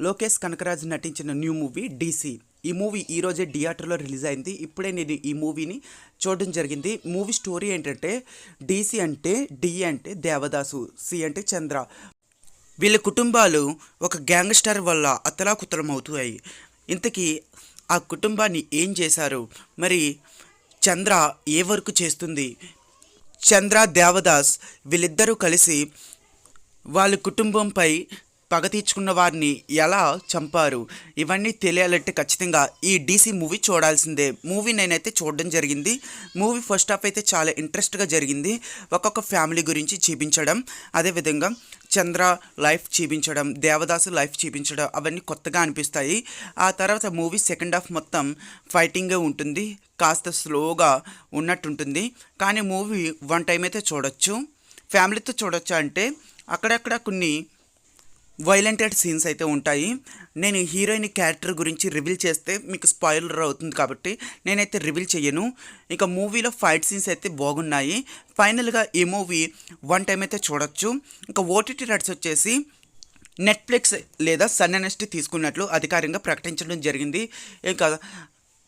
లోకేష్ కనకరాజు నటించిన new movie DC. ఈ movie ఈరోజే థియేటర్లో రిలీజ్ అయింది. ఇప్పుడే నేను ఈ మూవీని చూడడం జరిగింది. మూవీ స్టోరీ ఏంటంటే, డీసీ అంటే డి అంటే దేవదాసు, సి అంటే చంద్ర. వీళ్ళ కుటుంబాలు ఒక గ్యాంగ్స్టర్ వల్ల అతలాకుతలం అవుతాయి. ఇంతకీ ఆ కుటుంబాన్ని ఏం చేశారు, మరి చంద్ర ఏ వర్క్ చేస్తుంది, చంద్ర దేవదాస్ వీళ్ళిద్దరూ కలిసి వాళ్ళ కుటుంబంపై పగ తీర్చుకున్న వారిని ఎలా చంపారు, ఇవన్నీ తెలియాలంటే ఖచ్చితంగా ఈ డీసీ మూవీ చూడాల్సిందే. మూవీ నేనైతే చూడడం జరిగింది. మూవీ ఫస్ట్ హాఫ్ అయితే చాలా ఇంట్రెస్ట్గా జరిగింది. ఒక్కొక్క ఫ్యామిలీ గురించి చూపించడం, అదేవిధంగా చంద్ర లైఫ్ చూపించడం, దేవదాసు లైఫ్ చూపించడం, అవన్నీ కొత్తగా అనిపిస్తాయి. ఆ తర్వాత మూవీ సెకండ్ హాఫ్ మొత్తం ఫైటింగే ఉంటుంది, కాస్త స్లోగా ఉన్నట్టుంటుంది. కానీ మూవీ వన్ టైం అయితే చూడొచ్చు. ఫ్యామిలీతో చూడొచ్చు అంటే అక్కడక్కడ కొన్ని వైలెంటెడ్ సీన్స్ అయితే ఉంటాయి. నేను హీరోయిన్ క్యారెక్టర్ గురించి రివీల్ చేస్తే మీకు స్పాయిలర్ అవుతుంది కాబట్టి నేనైతే రివీల్ చేయను. ఇక మూవీలో ఫైట్ సీన్స్ అయితే బాగున్నాయి. ఫైనల్గా ఈ మూవీ వన్ టైం అయితే చూడొచ్చు. ఇంకా ఓటీటీ రైట్స్ వచ్చేసి నెట్ఫ్లిక్స్ లేదా సన్ ఎన్ఎస్టీ తీసుకున్నట్లు అధికారికంగా ప్రకటించడం జరిగింది. ఇంకా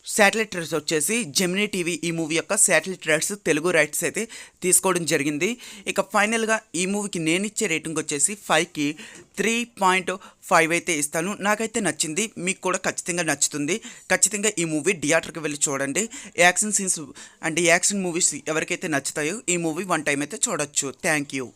శాటిలైట్ రైట్స్ వచ్చేసి జెమినీ టీవీ ఈ మూవీ యొక్క శాటిలైట్ రైట్స్ తెలుగు రైట్స్ అయితే తీసుకోవడం జరిగింది. ఇక ఫైనల్గా ఈ మూవీకి నేను ఇచ్చే రేటింగ్ వచ్చేసి 5కి 3.5 అయితే ఇస్తాను. నాకైతే నచ్చింది, మీకు కూడా ఖచ్చితంగా నచ్చుతుంది. ఖచ్చితంగా ఈ మూవీ థియేటర్కి వెళ్ళి చూడండి. యాక్షన్ సీన్స్ అంటే యాక్షన్ మూవీస్ ఎవరికైతే నచ్చుతాయో ఈ మూవీ వన్ టైం అయితే చూడొచ్చు. Thank you.